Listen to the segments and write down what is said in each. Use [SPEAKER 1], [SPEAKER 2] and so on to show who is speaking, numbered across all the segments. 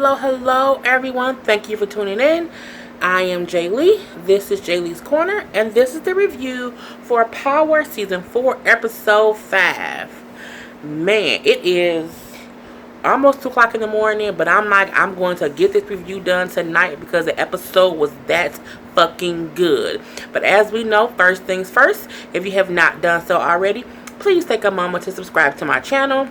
[SPEAKER 1] Hello, everyone. Thank you for tuning in. I am Jay Lee. This is Jay Lee's Corner, and this is the review for Power Season 4, Episode 5. Man, it is almost 2 o'clock in the morning, but I'm going to get this review done tonight because the episode was that fucking good. But as we know, first things first, if you have not done so already, please take a moment to subscribe to my channel.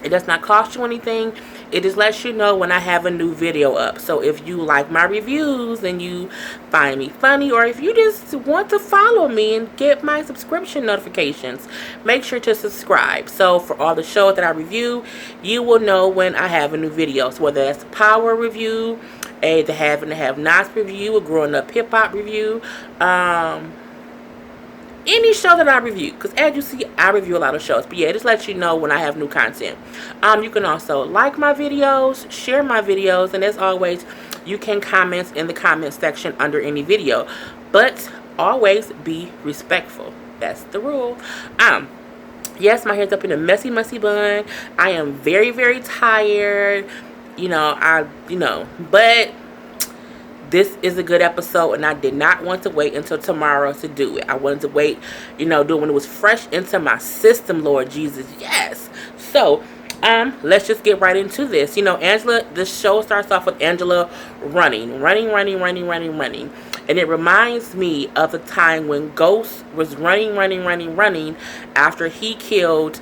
[SPEAKER 1] It does not cost you anything. It just lets you know when I have a new video up. So if you like my reviews and you find me funny, or if you just want to follow me and get my subscription notifications, make sure to subscribe. So for all the shows that I review, you will know when I have a new video. So whether that's a Power review, a The Have and the Have Nots review, a Growing Up Hip Hop review, any show that I review, because as you see, I review a lot of shows. But yeah, just let you know when I have new content. You can also like my videos, share my videos, and as always, you can comment in the comment section under any video. But always be respectful. That's the rule. Yes, my hair's up in a messy bun. I am very tired. But this is a good episode, and I did not want to wait until tomorrow to do it. I wanted to wait, do it when it was fresh into my system, Lord Jesus. Yes. So, let's just get right into this. Angela, the show starts off with Angela running. And it reminds me of the time when Ghost was running after he killed,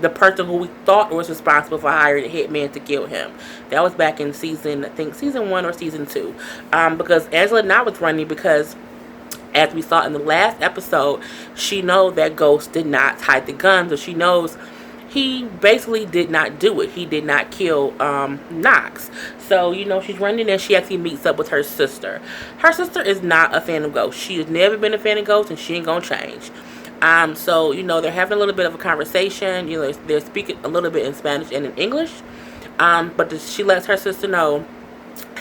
[SPEAKER 1] the person who we thought was responsible for hiring a hitman to kill him. That was back in season 1 or season 2. Because Angela now was running because, as we saw in the last episode, she knows that Ghost did not hide the gun. So she knows he basically did not do it. He did not kill Knox. So, she's running and she actually meets up with her sister. Her sister is not a fan of Ghost. She has never been a fan of Ghost, and she ain't gonna change. So, they're having a little bit of a conversation. They're speaking a little bit in Spanish and in English. But she lets her sister know,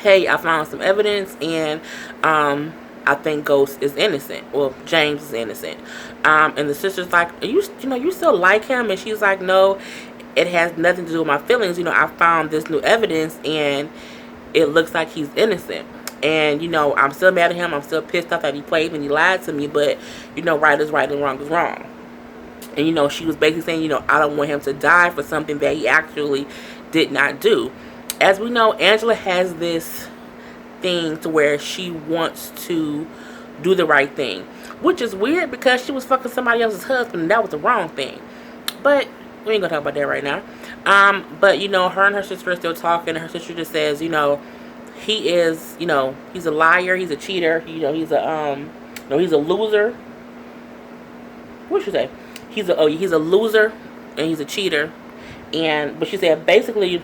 [SPEAKER 1] hey, I found some evidence, and I think Ghost is innocent. Well, James is innocent. And the sister's like, you still like him? And she's like, no, it has nothing to do with my feelings. I found this new evidence, and it looks like he's innocent. And, I'm still mad at him. I'm still pissed off that he played and he lied to me. But, right is right and wrong is wrong. And, she was basically saying, I don't want him to die for something that he actually did not do. As we know, Angela has this thing to where she wants to do the right thing. Which is weird because she was fucking somebody else's husband, and that was the wrong thing. But we ain't going to talk about that right now. But, her and her sister are still talking. And her sister just says, he is, he's a liar, he's a cheater, he's a loser. What should I say? He's a loser and he's a cheater. But she said basically,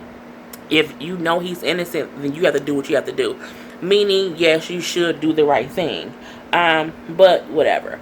[SPEAKER 1] if you know he's innocent, then you have to do what you have to do. Meaning, yes, you should do the right thing. But whatever.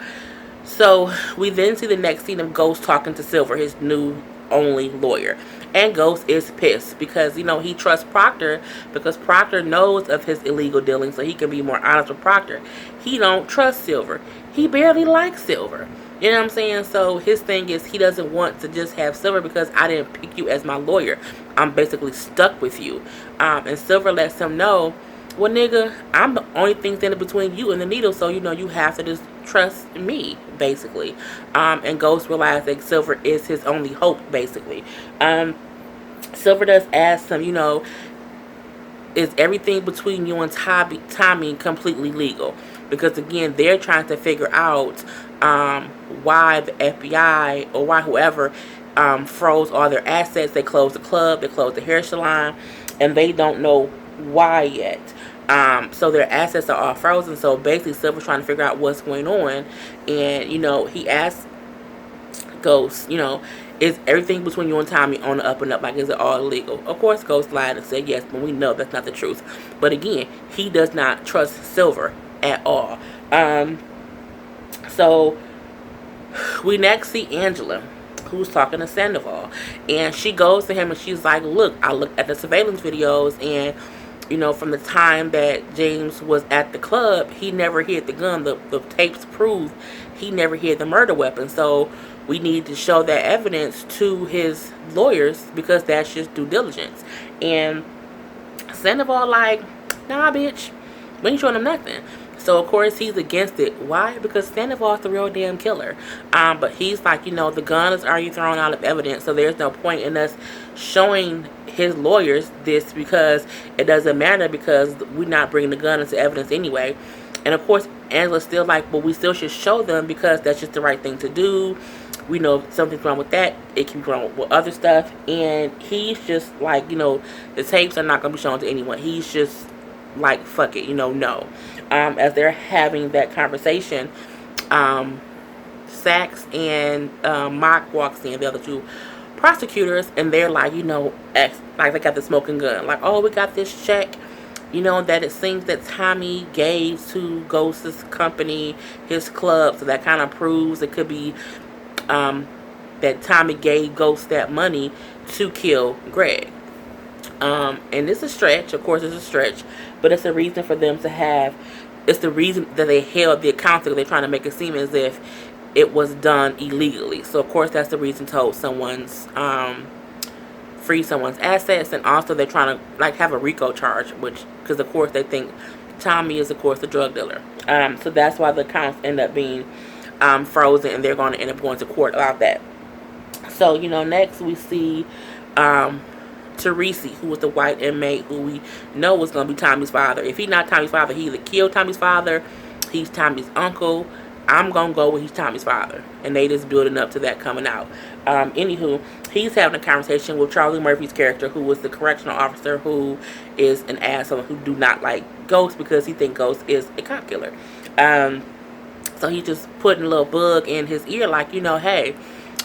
[SPEAKER 1] So we then see the next scene of Ghost talking to Silver, his new only lawyer. And Ghost is pissed because, he trusts Proctor because Proctor knows of his illegal dealings, so he can be more honest with Proctor. He don't trust Silver. He barely likes Silver. You know what I'm saying? So his thing is he doesn't want to just have Silver because I didn't pick you as my lawyer. I'm basically stuck with you. And Silver lets him know, well, nigga, I'm the only thing standing between you and the needle, so, you have to just trust me, basically. And Ghost realized that Silver is his only hope, basically. Silver does ask him, is everything between you and Tommy completely legal? Because, again, they're trying to figure out why the FBI or why whoever froze all their assets. They closed the club, they closed the hair salon, and they don't know why yet. So their assets are all frozen. So basically Silver's trying to figure out what's going on. And, he asked Ghost, is everything between you and Tommy on the up and up? Like, is it all illegal? Of course, Ghost lied and said yes, but we know that's not the truth. But again, he does not trust Silver at all. So we next see Angela, who's talking to Sandoval. And she goes to him and she's like, look, I looked at the surveillance videos, and from the time that James was at the club, he never hid the gun. The tapes prove he never hid the murder weapon. So we need to show that evidence to his lawyers because that's just due diligence. And Sandoval like, nah, bitch, we ain't showing him nothing. So of course he's against it. Why? Because Sandoval's the real damn killer. But he's like, the gun is already thrown out of evidence, so there's no point in us showing his lawyers this, because it doesn't matter, because we're not bringing the gun into evidence anyway. And of course Angela's still like, but we still should show them, because that's just the right thing to do. We know if something's wrong with that, it can be wrong with other stuff. And he's just like, the tapes are not going to be shown to anyone. He's just like, fuck it, no. As they're having that conversation, Sachs and Mock walks in, the other two prosecutors, and they're like, like they got the smoking gun. Like, oh, we got this check, that it seems that Tommy gave to Ghost's company, his club. So that kind of proves it could be that Tommy gave Ghost that money to kill Greg. And it's a stretch, of course it's a stretch, but it's a reason for them to have, it's the reason that they held the account, that they're trying to make it seem as if it was done illegally. So of course that's the reason to hold someone's, free someone's assets. And also they're trying to like have a RICO charge, which, because of course they think Tommy is of course the drug dealer. So that's why the accounts end up being frozen, and they're going to end up going to court about that. So, next we see Teresi, who was the white inmate who we know was going to be Tommy's father. If he's not Tommy's father, he either killed Tommy's father, he's Tommy's uncle. I'm going to go with he's Tommy's father. And they just building up to that coming out. Anywho, he's having a conversation with Charlie Murphy's character, who was the correctional officer, who is an asshole, who do not like Ghost, because he thinks Ghost is a cop killer. So he just putting a little bug in his ear, like, hey,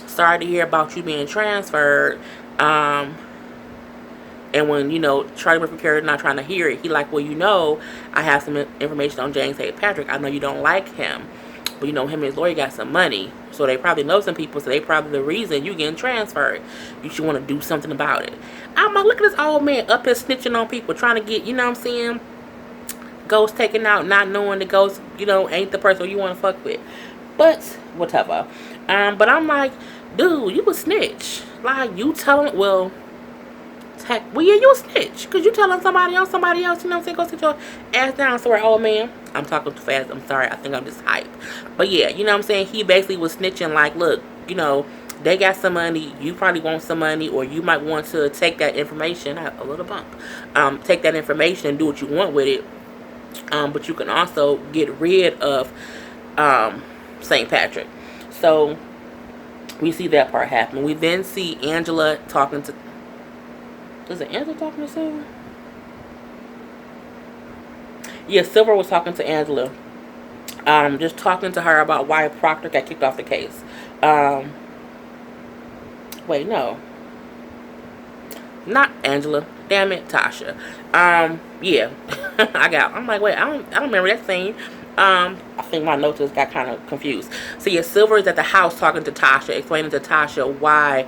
[SPEAKER 1] sorry to hear about you being transferred. And when, Charlie Murphy character not trying to hear it, he like, well, I have some information on James St. Patrick. I know you don't like him, but him and his lawyer got some money. So they probably know some people, so they probably the reason you getting transferred. You should want to do something about it. I'm like, look at this old man up here snitching on people, trying to get, Ghost taken out, not knowing the Ghost, ain't the person you want to fuck with. But, whatever. But I'm like, dude, you a snitch. Like, you telling, well, yeah, you a snitch. Because you telling somebody else, go sit your ass down somewhere, old man. I'm talking too fast. I'm sorry. I think I'm just hype. But yeah, he basically was snitching like, look, they got some money. You probably want some money, or you might want to take that information. I have a little bump. Take that information and do what you want with it. But you can also get rid of St. Patrick. So we see that part happen. We then see Angela talking to... Is it Angela talking to Silver? Yeah, Silver was talking to Angela. Just talking to her about why Proctor got kicked off the case. Wait, no. Not Angela. Damn it, Tasha. Yeah. I'm like, wait, I don't remember that scene. I think my notes just got kind of confused. So yeah, Silver is at the house talking to Tasha, explaining to Tasha why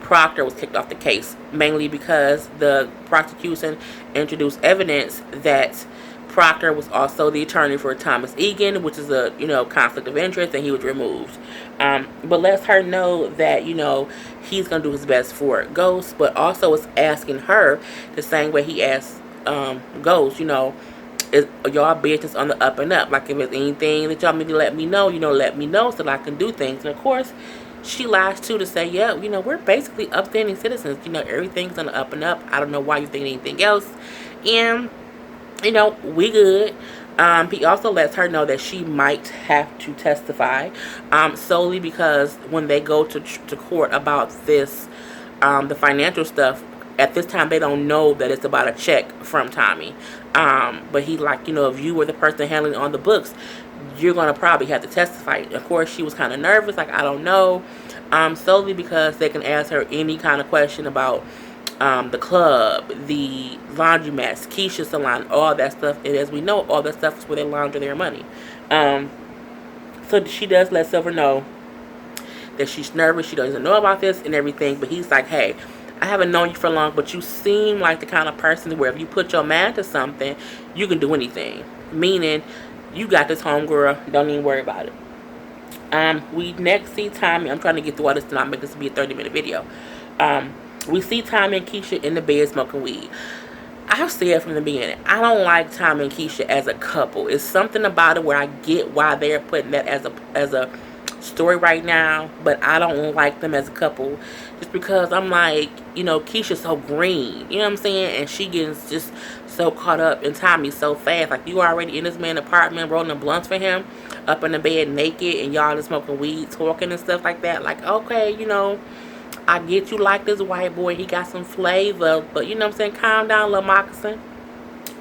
[SPEAKER 1] Proctor was kicked off the case. Mainly because the prosecution introduced evidence that Proctor was also the attorney for Thomas Egan, which is a, conflict of interest, and he was removed. But lets her know that, he's going to do his best for Ghost, but also is asking her the same way he asked Ghost, is y'all business on the up and up? Like, if there's anything that y'all need to let me know, let me know so that I can do things. And of course, she lies too, to say, yeah, we're basically upstanding citizens. Everything's on the up and up. I don't know why you think anything else. And, we good. He also lets her know that she might have to testify, solely because when they go to court about this, the financial stuff, at this time they don't know that it's about a check from Tommy. But he's like, if you were the person handling on the books, you're going to probably have to testify. Of course, she was kind of nervous, like, I don't know, solely because they can ask her any kind of question about the club, the laundromats, Keisha's salon, all that stuff. And as we know, all that stuff is where they launder their money. So she does let Silver know that she's nervous, she doesn't know about this and everything. But he's like, hey, I haven't known you for long, but you seem like the kind of person where if you put your mind to something, you can do anything. Meaning, you got this, homegirl, don't even worry about it. We next see Tommy. I'm trying to get through all this to not make this be a 30-minute video. We see Tommy and Keisha in the bed smoking weed. I've said from the beginning, I don't like Tom and Keisha as a couple. It's something about it where I get why they're putting that as a story right now, but I don't like them as a couple just because I'm like, Keisha's so green, you know what I'm saying? And she gets just so caught up in Tommy so fast. Like, you already in this man's apartment rolling blunts for him, up in the bed naked, and y'all just smoking weed, talking and stuff like that. Like, okay, I get you like this white boy. He got some flavor. But, you know what I'm saying? Calm down, little moccasin.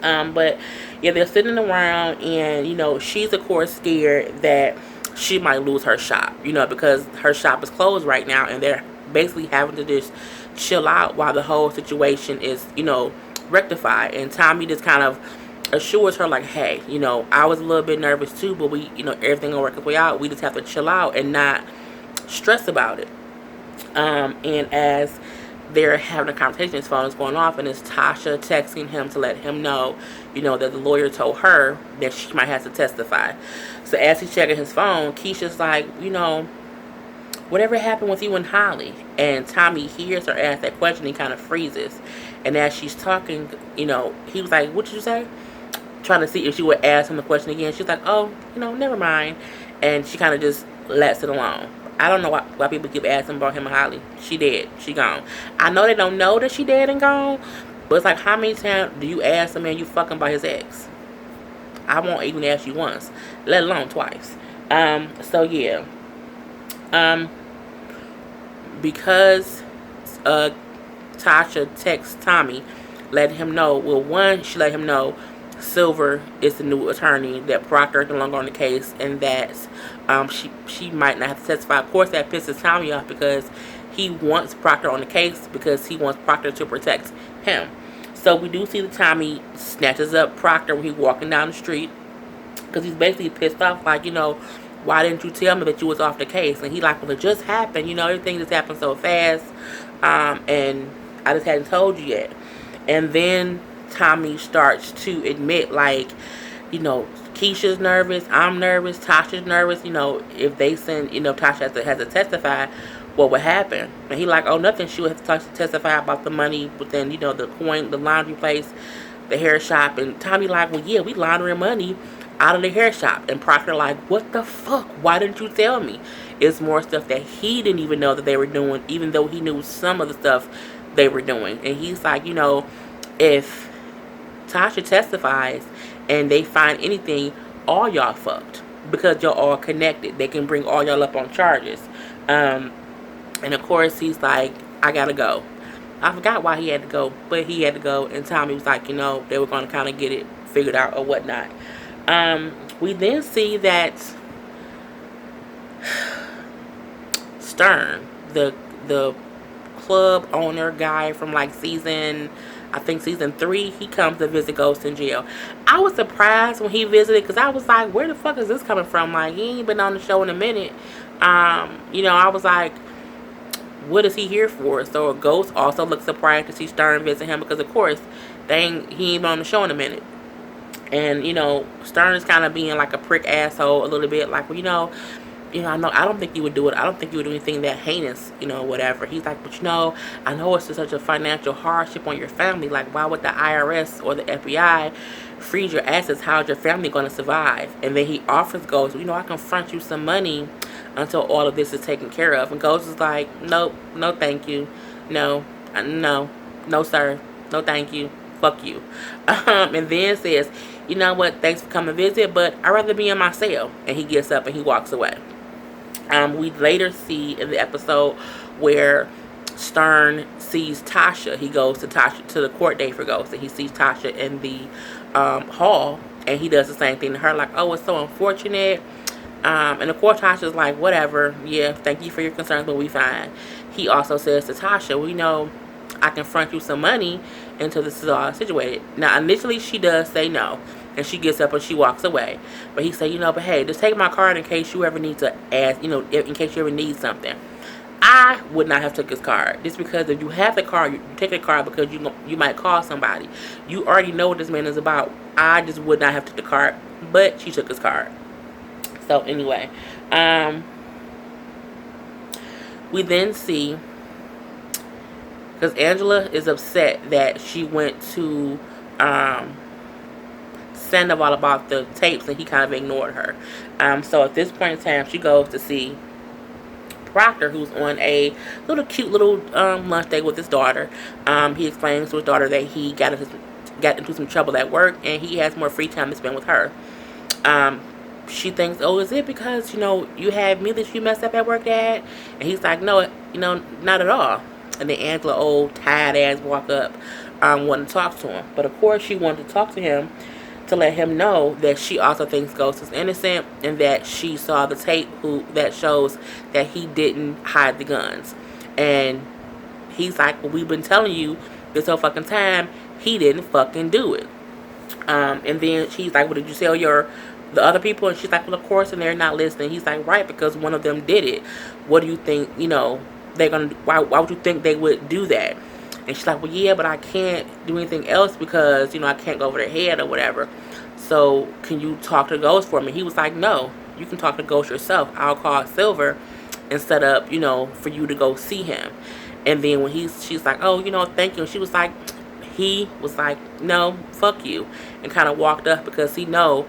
[SPEAKER 1] But, yeah, they're sitting around. And, she's, of course, scared that she might lose her shop. Because her shop is closed right now. And they're basically having to just chill out while the whole situation is, rectified. And Tommy just kind of assures her, like, hey, I was a little bit nervous, too. But we, everything will work its way out. We just have to chill out and not stress about it. And as they're having a conversation, his phone is going off, and it's Tasha texting him to let him know, that the lawyer told her that she might have to testify. So as he's checking his phone, Keisha's like, whatever happened with you and Holly? And Tommy hears her ask that question. He kind of freezes. And as she's talking, he was like, what did you say? Trying to see if she would ask him the question again. She's like, oh, never mind. And she kind of just lets it alone. I don't know why people keep asking about him and Holly. She dead. She gone. I know they don't know that she dead and gone, but it's like, how many times do you ask a man you fucking by his ex? I won't even ask you once, let alone twice. So yeah. Because Tasha texts Tommy, letting him know, well, one, she let him know Silver is the new attorney, that Proctor is no longer on the case, and that she might not have to testify. Of course, that pisses Tommy off because he wants Proctor on the case because he wants Proctor to protect him. So we do see that Tommy snatches up Proctor when he's walking down the street because he's basically pissed off, like, why didn't you tell me that you was off the case? And he like, well, it just happened, everything just happened so fast, and I just hadn't told you yet. And then Tommy starts to admit, like, Keisha's nervous, I'm nervous, Tasha's nervous. If they send, Tasha has to testify, what would happen? And he like, oh, nothing. She would have to testify about the money within, the coin, the laundry place, the hair shop. And Tommy like, well, yeah, we laundering money out of the hair shop. And Proctor like, what the fuck? Why didn't you tell me? It's more stuff that he didn't even know that they were doing, even though he knew some of the stuff they were doing. And he's like, if Tasha testifies and they find anything, all y'all fucked because y'all all connected. They can bring all y'all up on charges. And of course he's like, I gotta go. I forgot why he had to go, but he had to go. And Tommy was like, they were going to kind of get it figured out or whatnot. We then see that Stern, the club owner guy from like season 3, he comes to visit Ghost in jail. I was surprised when he visited because I was like, where the fuck is this coming from? Like, he ain't been on the show in a minute. I was like, what is he here for? So Ghost also looks surprised to see Stern visit him because, of course, he ain't been on the show in a minute. And, Stern is kind of being like a prick asshole a little bit. Like, well, I don't think you would do it. I don't think you would do anything that heinous, whatever. He's like, but I know it's just such a financial hardship on your family. Like, why would the IRS or the FBI freeze your assets? How's your family going to survive? And then he offers Ghost, I can front you some money until all of this is taken care of. And Ghost is like, nope, no thank you. No, sir. No thank you. Fuck you. And then says, you know what, thanks for coming visit, but I'd rather be in my cell. And he gets up and he walks away. We later see in the episode where Stern sees Tasha. He goes to the court date for Ghost, and he sees Tasha in the hall, and he does the same thing to her, like, oh, it's so unfortunate. And of course Tasha's like, whatever, yeah, thank you for your concerns, but we fine. He also says to Tasha, we know I can front you some money until this is all situated. Now initially she does say no, and she gets up and she walks away. But he said, but hey, just take my card in case you ever need to ask, in case you ever need something. I would not have took his card. Just because if you have the card, you take the card because you might call somebody. You already know what this man is about. I just would not have took the card, but she took his card. So anyway, we then see, because Angela is upset that she went to um, Sandoval about the tapes, and he kind of ignored her. So at this point in time, she goes to see Proctor, who's on a little cute little lunch date with his daughter. He explains to his daughter that he got into some trouble at work, and he has more free time to spend with her. Um, she thinks, oh, is it because, you had me that you messed up at work, Dad? And he's like, no, not at all. And then Angela, old tired ass, walk up, wanting to talk to him. But of course, she wanted to talk to him to let him know that she also thinks Ghost is innocent, and that she saw the tape that shows that he didn't hide the guns. And he's like, well, we've been telling you this whole fucking time he didn't fucking do it. And then she's like, well, did you tell the other people? And she's like, well, of course, and they're not listening. He's like, right, because one of them did it. What do you think, they're gonna do? Why would you think they would do that? And she's like, well, yeah, but I can't do anything else because, I can't go over their head or whatever. So can you talk to Ghost for me? He was like, no, you can talk to Ghost yourself. I'll call Silver and set up, for you to go see him. And then when she's like, oh, thank you. And she was like, he was like, no, fuck you. And kind of walked up because he know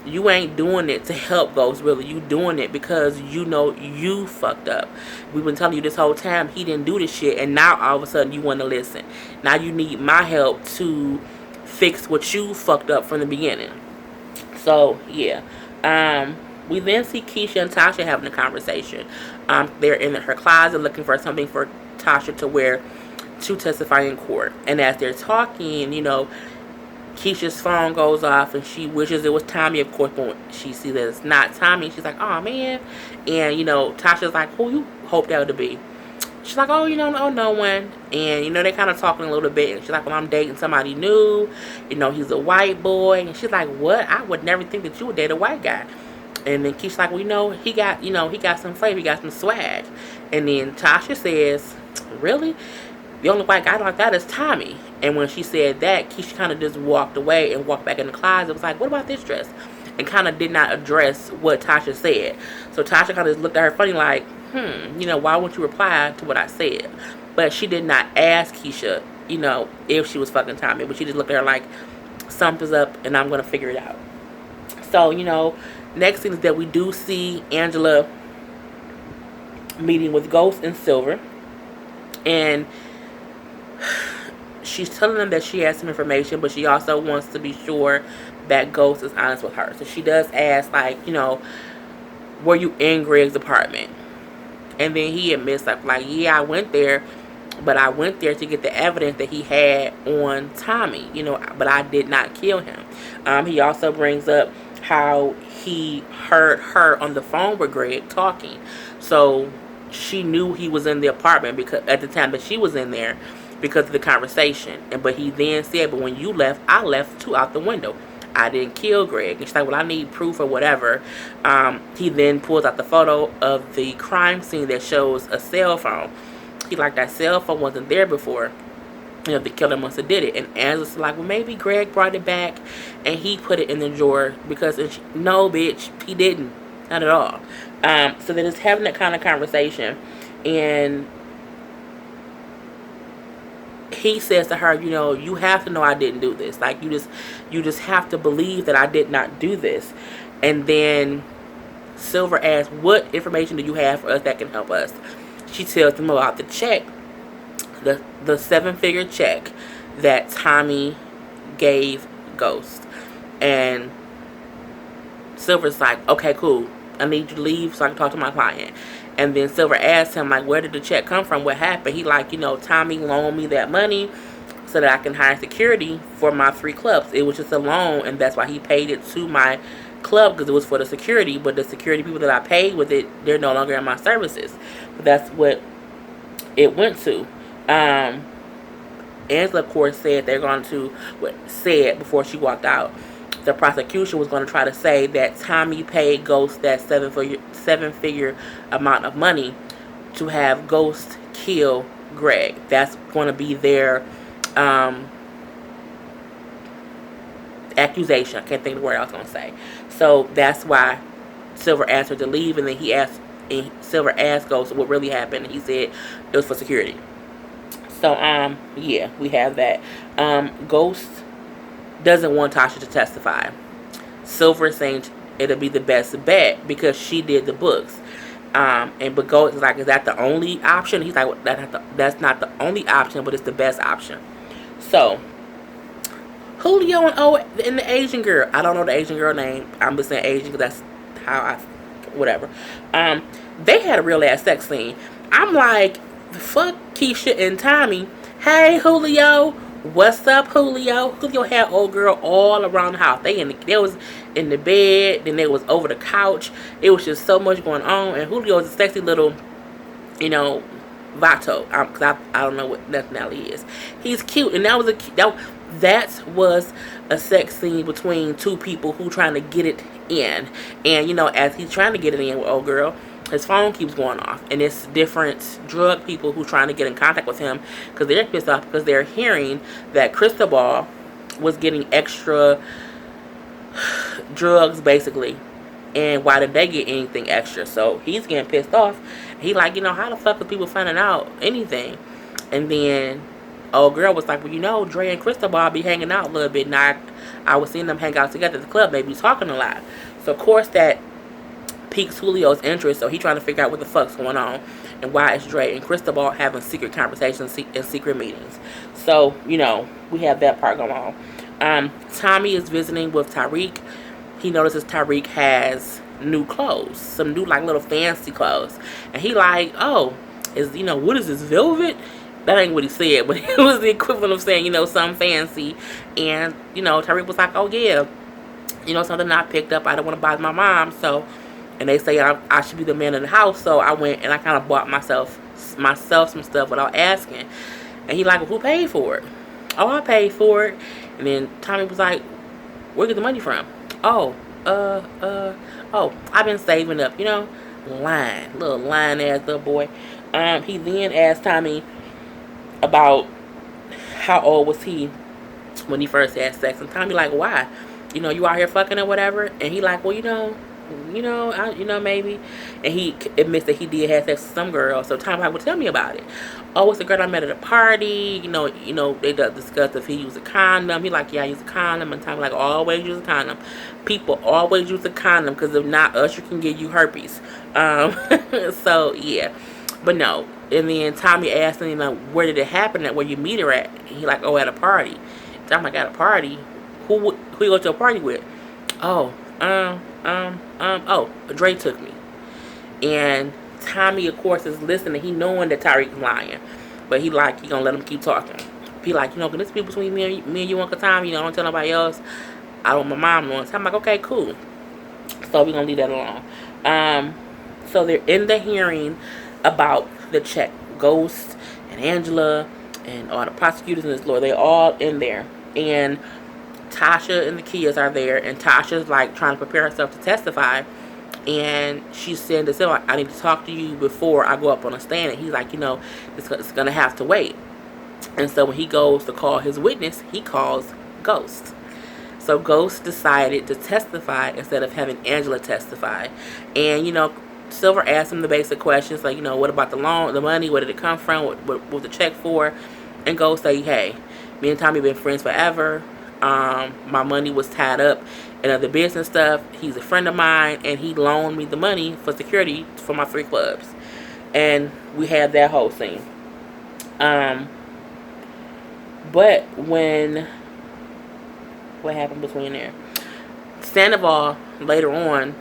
[SPEAKER 1] you ain't doing it to help Ghost, really. You doing it because you fucked up. We've been telling you this whole time he didn't do this shit, and now all of a sudden you want to listen. Now you need my help to fix what you fucked up from the beginning. So, yeah. We then see Keisha and Tasha having a conversation. They're in her closet looking for something for Tasha to wear to testify in court. And as they're talking, Keisha's phone goes off and she wishes it was Tommy, of course, but when she sees that it's not Tommy, she's like, oh man. And, Tasha's like, who you hope that would be? She's like, oh, no one. And, they're kind of talking a little bit. And she's like, well, I'm dating somebody new. He's a white boy. And she's like, what? I would never think that you would date a white guy. And then Keisha's like, well, he got some flavor. He got some swag. And then Tasha says, really? The only white guy like that is Tommy. And when she said that, Keisha kind of just walked away and walked back in the closet. It was like, what about this dress? And kind of did not address what Tasha said. So Tasha kind of just looked at her funny like, why won't you reply to what I said? But she did not ask Keisha, if she was fucking Tommy. But she just looked at her like, something's up and I'm going to figure it out. So, next thing is that we do see Angela meeting with Ghost and Silver. And she's telling them that she has some information, but she also wants to be sure that Ghost is honest with her. So she does ask, like, were you in Greg's apartment? And then he admits, like, yeah, I went there, but I went there to get the evidence that he had on Tommy, but I did not kill him. He also brings up how he heard her on the phone with Greg talking. So she knew he was in the apartment because at the time that she was in there because of the conversation. But he then said, but when you left, I left too out the window. I didn't kill Greg. And she's like, well, I need proof or whatever. He then pulls out the photo of the crime scene that shows a cell phone. He like, that cell phone wasn't there before. The killer must have did it. And Angela's like, well, maybe Greg brought it back and he put it in the drawer because no, bitch, he didn't. Not at all. So they're just having that kind of conversation. And he says to her, you have to know I didn't do this. Like, you just have to believe that I did not do this. And then Silver asks, what information do you have for us that can help us? She tells them about the check, the 7-figure check that Tommy gave Ghost. And Silver's like, okay, cool. I need you to leave so I can talk to my client. And then Silver asked him, like, where did the check come from? What happened? He like, Tommy loaned me that money so that I can hire security for my 3 clubs. It was just a loan, and that's why he paid it to my club, because it was for the security. But the security people that I paid with it, they're no longer in my services. But that's what it went to. Angela, of course, said they're going to, said before she walked out, the prosecution was going to try to say that Tommy paid Ghost that 7-figure amount of money to have Ghost kill Greg. That's going to be their accusation. I can't think of the word I was going to say. So that's why Silver asked her to leave, and then Silver asked Ghost what really happened, and he said it was for security. So yeah, we have that. Ghost doesn't want Tasha to testify. Silver is saying it'll be the best bet because she did the books. And but Ghost is like, is that the only option? He's like, well, that's not the only option, but it's the best option. So Julio and the Asian girl. I don't know the Asian girl name. I'm just saying Asian because that's how I, whatever. They had a real ass sex scene. I'm like, fuck Keisha and Tommy. Hey Julio, what's up Julio? Julio had old girl all around the house. They was in the bed, then they was over the couch. It was just so much going on. And Julio is a sexy little, Vato. Cause I don't know what nationality is. He's cute, and that was a sex scene between two people who trying to get it in. And as he's trying to get it in with old girl, his phone keeps going off, and it's different drug people who trying to get in contact with him because they're pissed off because they're hearing that Cristobal was getting extra drugs basically, and why did they get anything extra? So he's getting pissed off. He like, how the fuck are people finding out anything? And then old girl was like, well, Dre and Cristobal be hanging out a little bit. Now I was seeing them hang out together at the club. They be talking a lot. So of course that piques Julio's interest. So he trying to figure out what the fuck's going on and why is Dre and Cristobal having secret conversations and secret meetings. So we have that part going on. Tommy is visiting with Tariq. He notices Tariq has new clothes, some new like little fancy clothes, and he like, oh, what is this, velvet? That ain't what he said, but it was the equivalent of saying, something fancy. And Tariq was like, oh yeah, something I picked up. I don't want to bother my mom, so. And they say I should be the man in the house, so I went and I kind of bought myself some stuff without asking. And he like, well, who paid for it? Oh, I paid for it. And then Tommy was like, where you get the money from? Oh, I've been saving up, little lying ass little boy. He then asked Tommy about how old was he when he first had sex, and Tommy like, why? You out here fucking or whatever? And he like, well, maybe. And he admits that he did have sex with some girl. So Tommy like, well, tell me about it. Oh, it's a girl I met at a party. They discuss if he used a condom. He like, yeah, I use a condom. And Tommy like, always use a condom. People always use a condom because if not, Usher can give you herpes. So yeah, but no. And then Tommy asked him, where did it happen at? Where you meet her at? And he like, oh, at a party. Tommy like, at a party? Who you go to a party with? Oh, Dre took me. And Tommy, of course, is listening. He knowing that Tariq's lying. But he gonna let him keep talking. He like, can this be between me and you, Uncle Tommy? Don't tell nobody else. I don't want my mom knowing. So I'm like, okay, cool. So we're gonna leave that alone. So they're in the hearing about the check. Ghost and Angela and all the prosecutors and this lawyer, they all in there. And Tasha and the kids are there, and Tasha's like trying to prepare herself to testify, and she's saying to him, I need to talk to you before I go up on a stand. And he's like, it's gonna have to wait. And so when he goes to call his witness, he calls Ghost. So Ghost decided to testify instead of having Angela testify. And Silver asked him the basic questions like, what about the loan, the money, where did it come from, what was the check for? And Ghost say, hey, me and Tommy been friends forever. My money was tied up in other business stuff. He's a friend of mine, and he loaned me the money for security for my 3 clubs. And we had that whole scene. But what happened between there? Sandoval later on,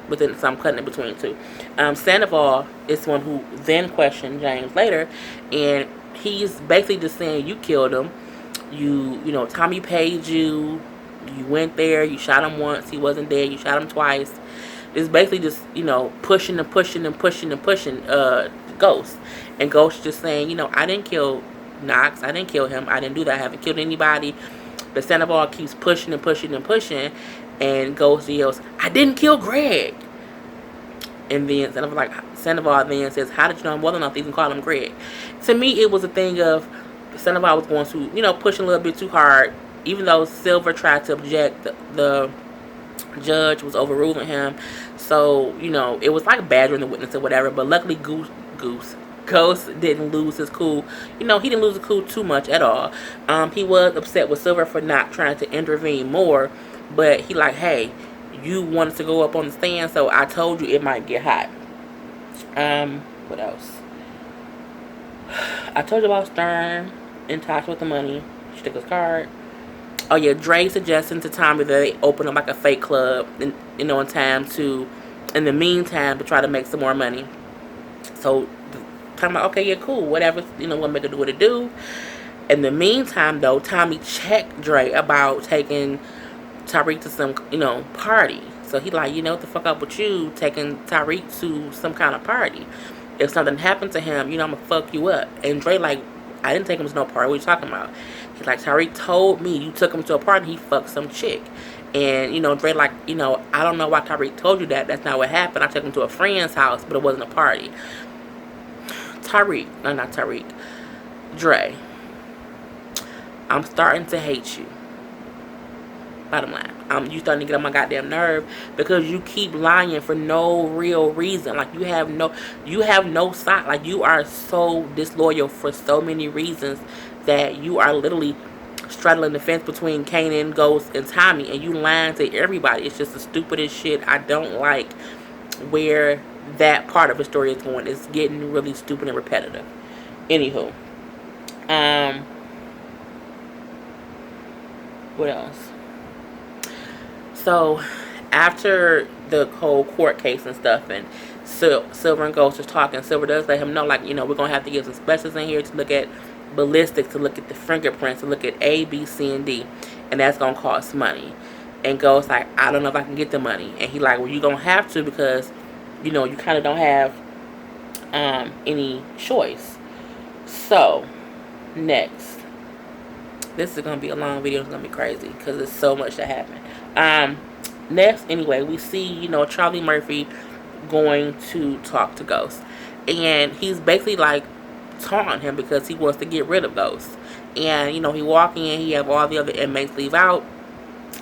[SPEAKER 1] so I'm cutting it between two. Sandoval is one who then questioned James later, and he's basically just saying, you killed him. Tommy paid you. You went there. You shot him once. He wasn't there. You shot him twice. It's basically just, pushing Ghost. And Ghost just saying, I didn't kill Knox. I didn't kill him. I didn't do that. I haven't killed anybody. But Sandoval keeps pushing. And Ghost yells, I didn't kill Greg. And then Sandoval then says, how did you know him well enough to even call him Greg? To me, it was a thing of Sandoval was going to, pushing a little bit too hard. Even though Silver tried to object, the judge was overruling him. So, it was like badgering the witness or whatever. But luckily, Goose Ghost didn't lose his cool. He didn't lose his cool too much at all. He was upset with Silver for not trying to intervene more, but he like, hey, you wanted to go up on the stand, so I told you it might get hot. What else? I told you about Stern in touch with the money. She took his card. Oh yeah, Dre suggesting to Tommy that they open up like a fake club, in in the meantime, to try to make some more money. So Tommy like, okay, yeah, cool, whatever, we'll make it do what it do. In the meantime, though, Tommy checked Dre about taking Tariq to some, party. So he like, what the fuck up with you taking Tariq to some kind of party? If something happened to him, I'm gonna fuck you up. And Dre like, I didn't take him to no party. What are you talking about? He's like, Tariq told me you took him to a party. He fucked some chick. And, Dre like, I don't know why Tariq told you that. That's not what happened. I took him to a friend's house, but it wasn't a party. Not Tariq. Dre, I'm starting to hate you. Bottom line. You starting to get on my goddamn nerve because you keep lying for no real reason. Like you have no side. Like you are so disloyal for so many reasons that you are literally straddling the fence between Kanan, Ghost, and Tommy, and you lying to everybody. It's just the stupidest shit. I don't like where that part of the story is going. It's getting really stupid and repetitive. Anywho, what else? So, after the whole court case and stuff, and Silver and Ghost is talking, Silver does let him know, like, we're going to have to get some specialists in here to look at ballistics, to look at the fingerprints, to look at A, B, C, and D, and that's going to cost money. And Ghost like, I don't know if I can get the money. And he like, well, you're going to have to because, you kind of don't have any choice. So, next. This is going to be a long video. It's going to be crazy because there's so much that happened. Next, anyway, we see, Charlie Murphy going to talk to Ghost. And he's basically, like, taunting him because he wants to get rid of Ghost. And, he walk in, he have all the other inmates leave out.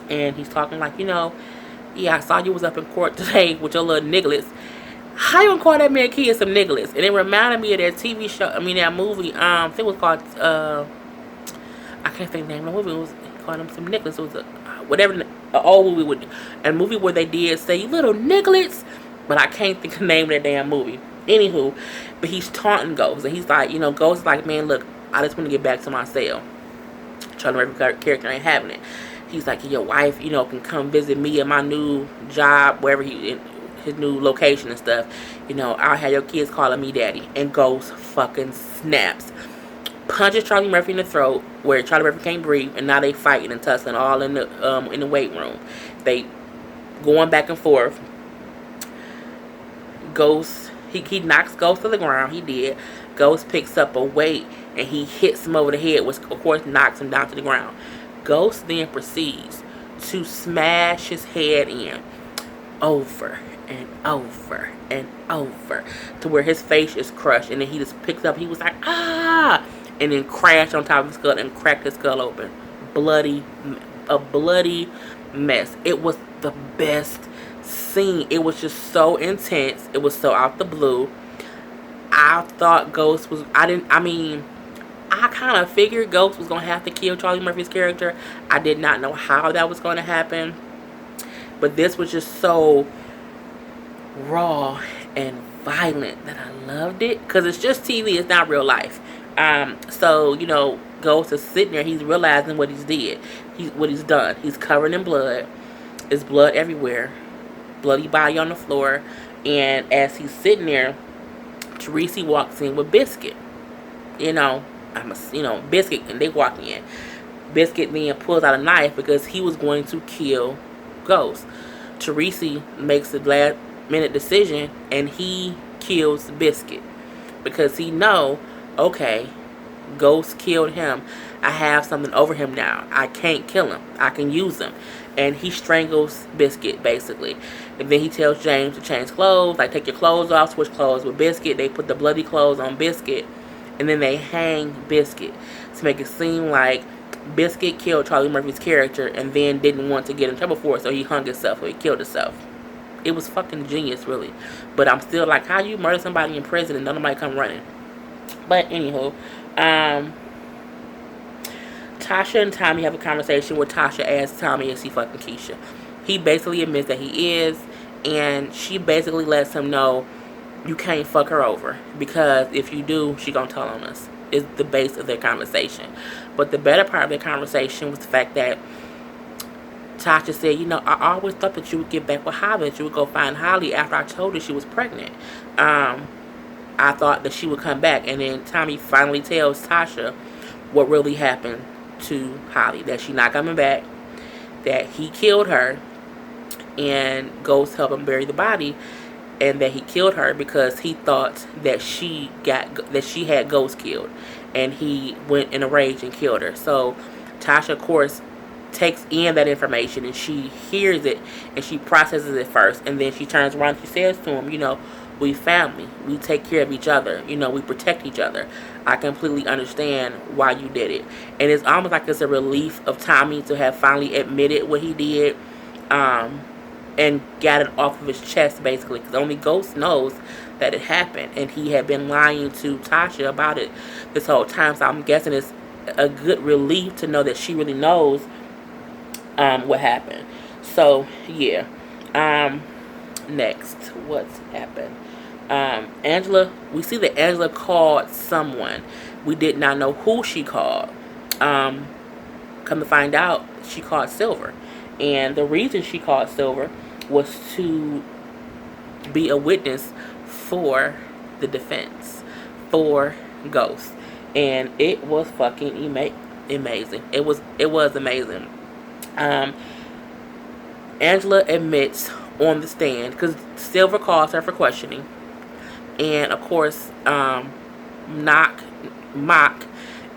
[SPEAKER 1] And he's talking like, yeah, I saw you was up in court today with your little nigglets. How you gonna call that man kid some nigglets? And it reminded me of that TV show, that movie, I think it was called, I can't think the name of the movie. It was called him some nigglets. It was whatever, an old movie a movie where they did say, you little nigglets, but I can't think of the name of that damn movie. Anywho, but he's taunting Ghost, and he's like, Ghost is like, man, look, I just want to get back to my cell. Charlie Murphy character ain't having it. He's like, your wife, can come visit me at my new job, wherever his new location and stuff. I'll have your kids calling me daddy. And Ghost fucking snaps. Punches Charlie Murphy in the throat where Charlie Murphy can't breathe, and now they fighting and tussling all in the weight room. They going back and forth. Ghost, he knocks Ghost to the ground. He did. Ghost picks up a weight and he hits him over the head, which of course knocks him down to the ground. Ghost then proceeds to smash his head in over and over and over to where his face is crushed, and then he just picks up. He was like, ah, and then crashed on top of his skull and cracked his skull open. A bloody mess. It was the best scene. It was just so intense. It was so out the blue. I thought Ghost was, I kind of figured Ghost was going to have to kill Charlie Murphy's character. I did not know how that was going to happen. But this was just so raw and violent that I loved it. Because it's just TV. It's not real life. So, Ghost is sitting there. He's realizing what he's did. What he's done. He's covered in blood. There's blood everywhere. Bloody body on the floor. And as he's sitting there, Teresi walks in with Biscuit. Biscuit, and they walk in. Biscuit then pulls out a knife because he was going to kill Ghost. Teresi makes the last minute decision and he kills Biscuit because he know, okay, Ghost killed him. I have something over him now. I can't kill him. I can use him. And he strangles Biscuit, basically. And then he tells James to change clothes. Like, take your clothes off, switch clothes with Biscuit. They put the bloody clothes on Biscuit. And then they hang Biscuit to make it seem like Biscuit killed Charlie Murphy's character and then didn't want to get in trouble for it, so he hung himself or he killed himself. It was fucking genius, really. But I'm still like, how you murder somebody in prison and nobody come running? But anywho, um, Tasha and Tommy have a conversation where Tasha asks Tommy, is he fucking Keisha? He basically admits that he is, and she basically lets him know, you can't fuck her over, because if you do, she gonna tell on us. Is the base of their conversation. But the better part of their conversation was the fact that Tasha said, I always thought that you would get back with Holly, that you would go find Holly after I told her she was pregnant. I thought that she would come back. And then Tommy finally tells Tasha what really happened to Holly, that she's not coming back, that he killed her and goes to help him bury the body, and that he killed her because he thought that she had Ghost killed, and he went in a rage and killed her. So Tasha, of course, takes in that information, and she hears it, and she processes it first, and then she turns around and she says to him, we family, we take care of each other, we protect each other. I completely understand why you did it. And it's almost like it's a relief of Tommy to have finally admitted what he did, and got it off of his chest, basically, because only Ghost knows that it happened, and he had been lying to Tasha about it this whole time. So I'm guessing it's a good relief to know that she really knows what happened. So yeah. Next, what's happened? Angela, we see that Angela called someone. We did not know who she called. Come to find out, she called Silver. And the reason she called Silver was to be a witness for the defense, for Ghost. And it was fucking amazing. It was amazing. Angela admits on the stand, because Silver calls her for questioning, and of course, Mock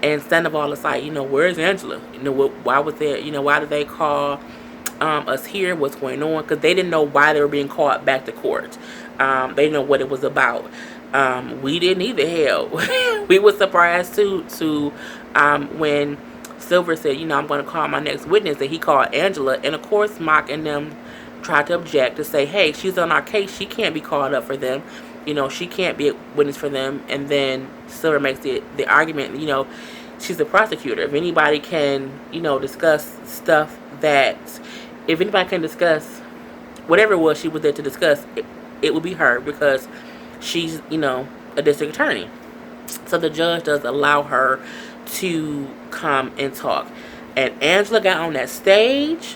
[SPEAKER 1] and Sandoval is like, where's Angela? Why was there? Why did they call us here? What's going on? Because they didn't know why they were being called back to court. They didn't know what it was about. We didn't either. Hell, we were surprised too. When Silver said, I'm going to call my next witness, and he called Angela, and of course, Mock and them tried to object to say, hey, she's on our case, she can't be called up for them, she can't be a witness for them. And then Silver makes the argument, she's the prosecutor. If anybody can, discuss stuff that, if anybody can discuss whatever it was she was there to discuss, it would be her, because she's, a district attorney. So the judge does allow her to come and talk. And Angela got on that stage,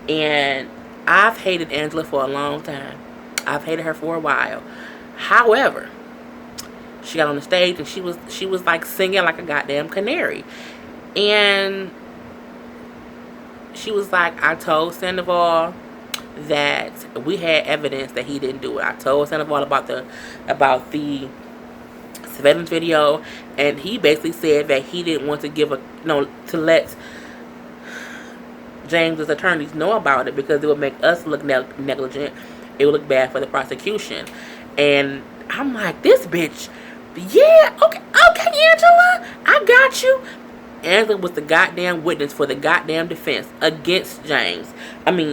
[SPEAKER 1] and I've hated Angela for a long time. I've hated her for a while. However, she got on the stage, and she was like singing like a goddamn canary. And she was like, I told Sandoval that we had evidence that he didn't do it. I told Sandoval about the surveillance video, and he basically said that he didn't want to give to let James's attorneys know about it, because it would make us look negligent. It would look bad for the prosecution. And I'm like, this bitch, yeah, okay, Angela, I got you. Angela was the goddamn witness for the goddamn defense against James.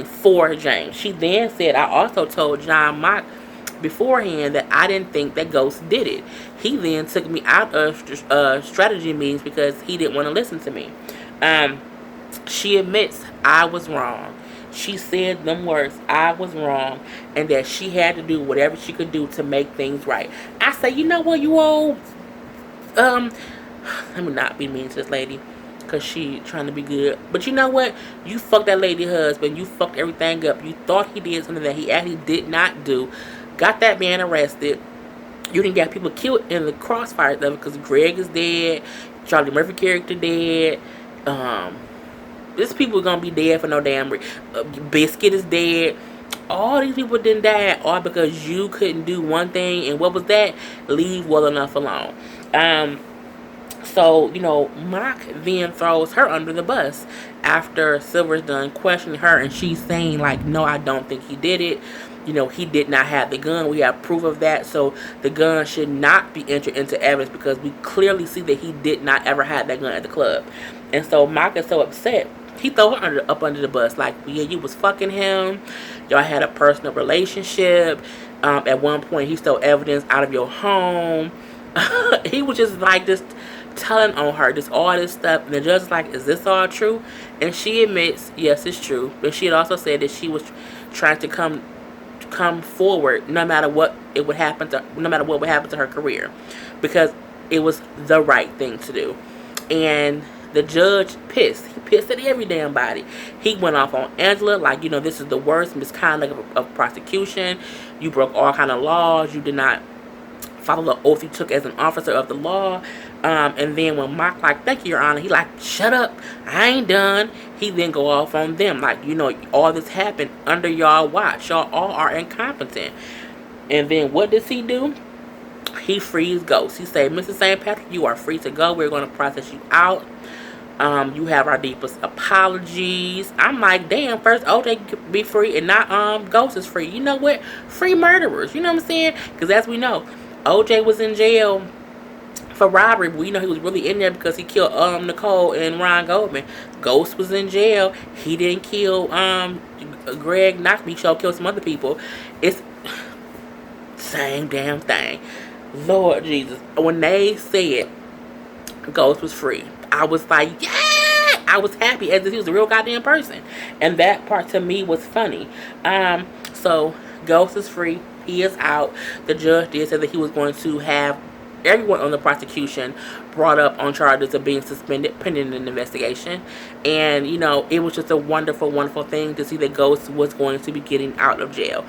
[SPEAKER 1] For James. She then said, I also told John Mock beforehand that I didn't think that Ghost did it. He then took me out of strategy meetings because he didn't want to listen to me. She admits, I was wrong. She said them words, I was wrong, and that she had to do whatever she could do to make things right. I say, you know what, you old, let me not be mean to this lady, because she trying to be good. But you know what? You fucked that lady husband. You fucked everything up. You thought he did something that he actually did not do. Got that man arrested. You didn't get people killed in the crossfire of it, because Greg is dead. Charlie Murphy character dead. This people are going to be dead for no damn reason. Biscuit is dead. All these people didn't die, all because you couldn't do one thing. And what was that? Leave well enough alone. So, Mock then throws her under the bus after Silver's done questioning her, and she's saying, like, no, I don't think he did it. He did not have the gun. We have proof of that. So the gun should not be entered into evidence, because we clearly see that he did not ever have that gun at the club. And so Mock is so upset. He threw her up under the bus. Like, yeah, you was fucking him. Y'all had a personal relationship. At one point, he stole evidence out of your home. He was just like just telling on her, just all this stuff. And the judge is like, is this all true? And she admits, yes, it's true. But she had also said that she was trying to come forward no matter what it would happen to, no matter what would happen to her career, because it was the right thing to do. And the judge pissed. He pissed at every damn body. He went off on Angela like, this is the worst misconduct of prosecution. You broke all kind of laws. You did not follow the oath you took as an officer of the law. And then when Mock like, thank you, Your Honor, he like, shut up, I ain't done. He then go off on them like, all this happened under y'all watch. Y'all all are incompetent. And then what does he do? He frees Ghost. He say, Mr. St. Patrick, you are free to go. We're going to process you out. You have our deepest apologies. I'm like, damn, first OJ could be free and not Ghost is free. You know what? Free murderers. You know what I'm saying? Because as we know, OJ was in jail for robbery, but we know he was really in there because he killed Nicole and Ron Goldman. Ghost was in jail. He didn't kill Greg Knoxville. He killed some other people. It's same damn thing. Lord Jesus. When they said Ghost was free, I was like, yeah! I was happy as if he was a real goddamn person. And that part to me was funny. So Ghost is free. He is out. The judge did say that he was going to have everyone on the prosecution brought up on charges of being suspended pending an investigation. And, it was just a wonderful, wonderful thing to see that Ghost was going to be getting out of jail.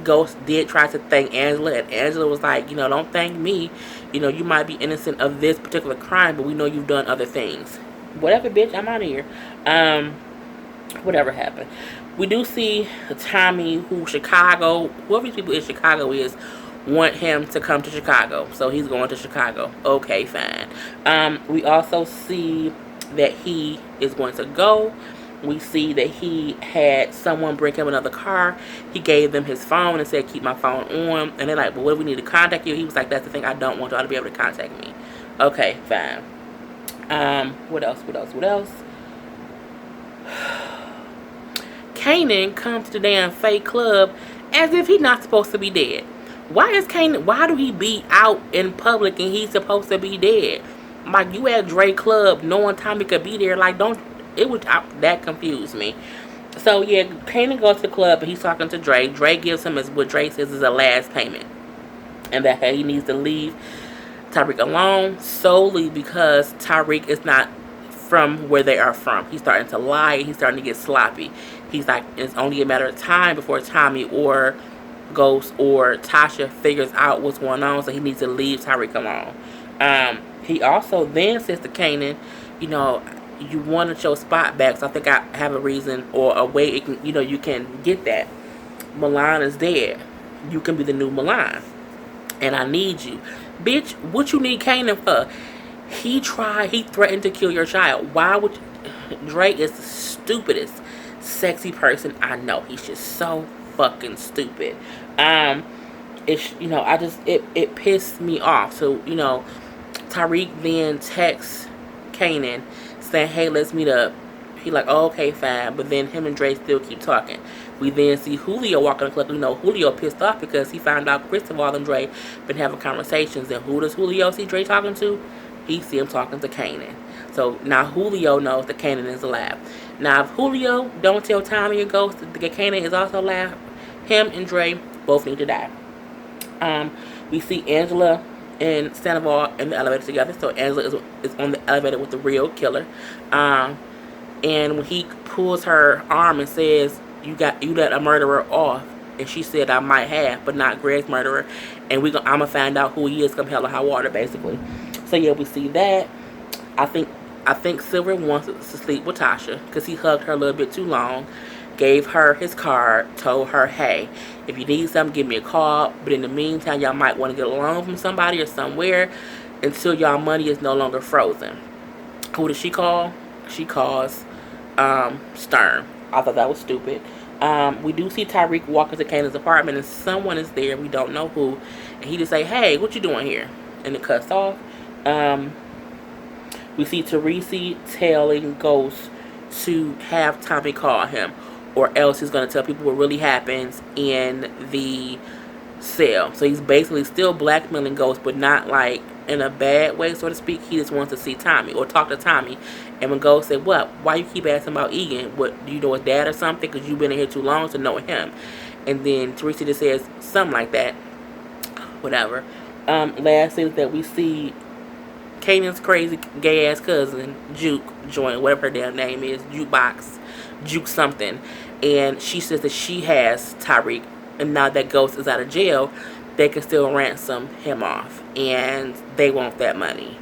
[SPEAKER 1] Ghost did try to thank Angela, and Angela was like, don't thank me. You might be innocent of this particular crime, but we know you've done other things. Whatever, bitch, I'm out of here. Whatever happened. We do see Tommy, whoever these people in Chicago is, want him to come to Chicago. So he's going to Chicago. Okay, fine. We also see that he is going to go. We see that he had someone bring him another car. He gave them his phone and said, keep my phone on. And they're like, well, what do we need to contact you? He was like, that's the thing. I don't want y'all to be able to contact me. Okay, fine. What else? Kanan comes to the damn fake club as if he's not supposed to be dead. Why do he be out in public and he's supposed to be dead? Like, you at Dre club knowing Tommy could be there. Like, that confused me. So yeah, Kanan goes to the club and he's talking to Dre. Dre gives him what Dre says is a last payment, and that he needs to leave Tariq alone solely because Tariq is not from where they are from. He's starting to lie and he's starting to get sloppy. He's like, it's only a matter of time before Tommy or Ghost or Tasha figures out what's going on, so he needs to leave Tariq alone. He also then says to Kanan, you wanted your spot back, so I think I have a reason or a way it can, you can get that. Milan is dead. You can be the new Milan, and I need you, bitch. What you need Kanan for? He threatened to kill your child. Why would Dre is the stupidest sexy person I know. He's just so fucking stupid. It pissed me off. So, Tariq then texts Kanan saying, hey, let's meet up. He like, oh, okay, fine. But then him and Dre still keep talking. We then see Julio walking the club. Julio pissed off because he found out Cristobal and Dre been having conversations. And who does Julio see Dre talking to? He see him talking to Kanan. So now Julio knows that Kanan is alive. Now if Julio don't tell Tommy or Ghost that Kanan is also alive, him and Dre both need to die. We see Angela and Sandoval in the elevator together. So Angela is on the elevator with the real killer. And when he pulls her arm and says, you let a murderer off, and she said, I might have, but not Greg's murderer, and I'm gonna find out who he is come hell or high water, basically. So yeah, we see that. I think Silver wants to sleep with Tasha because he hugged her a little bit too long, gave her his card, told her, hey, if you need something, give me a call, but in the meantime, y'all might want to get a loan from somebody or somewhere until y'all money is no longer frozen. Who does she call? She calls Stern. I thought that was stupid. We do see Tariq walk into Kanan's apartment and someone is there, we don't know who, and he just say, hey, what you doing here? And it cuts off. We see Teresi telling Ghost to have Tommy call him, or else he's going to tell people what really happens in the cell. So he's basically still blackmailing Ghost, but not like in a bad way, so to speak. He just wants to see Tommy or talk to Tommy. And when Ghost said, "What? Why you keep asking about Egan? What, do you know his dad or something? Because you've been in here too long to know him." And then Teresa just says something like that. Whatever. Last thing that we see Kanan's crazy gay ass cousin Juke join, whatever her damn name is, Jukebox, Juke something, and she says that she has Tyreek, and now that Ghost is out of jail, they can still ransom him off, and they want that money.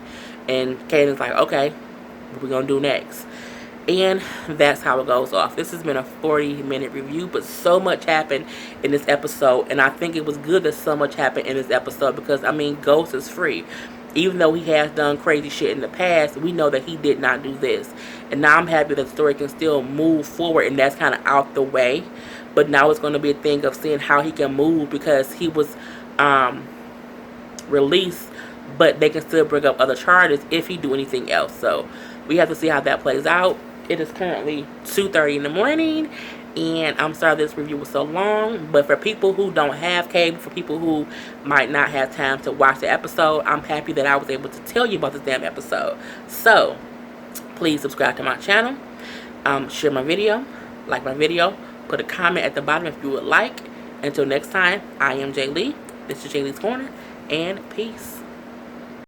[SPEAKER 1] And Kanan's like, okay, what we gonna do next? And that's how it goes off. This has been a 40-minute review, but so much happened in this episode, and I think it was good that so much happened in this episode because, I mean, Ghost is free. Even though he has done crazy shit in the past, we know that he did not do this. And now I'm happy that the story can still move forward, and that's kind of out the way. But now it's going to be a thing of seeing how he can move because he was released, but they can still bring up other charges if he do anything else. So we have to see how that plays out. It is currently 2:30 in the morning, and I'm sorry this review was so long, but for people who don't have cable, for people who might not have time to watch the episode, I'm happy that I was able to tell you about this damn episode. So please subscribe to my channel, share my video, like my video, put a comment at the bottom if you would like. Until next time, I am Jay Lee. This is Jay Lee's Corner, and peace.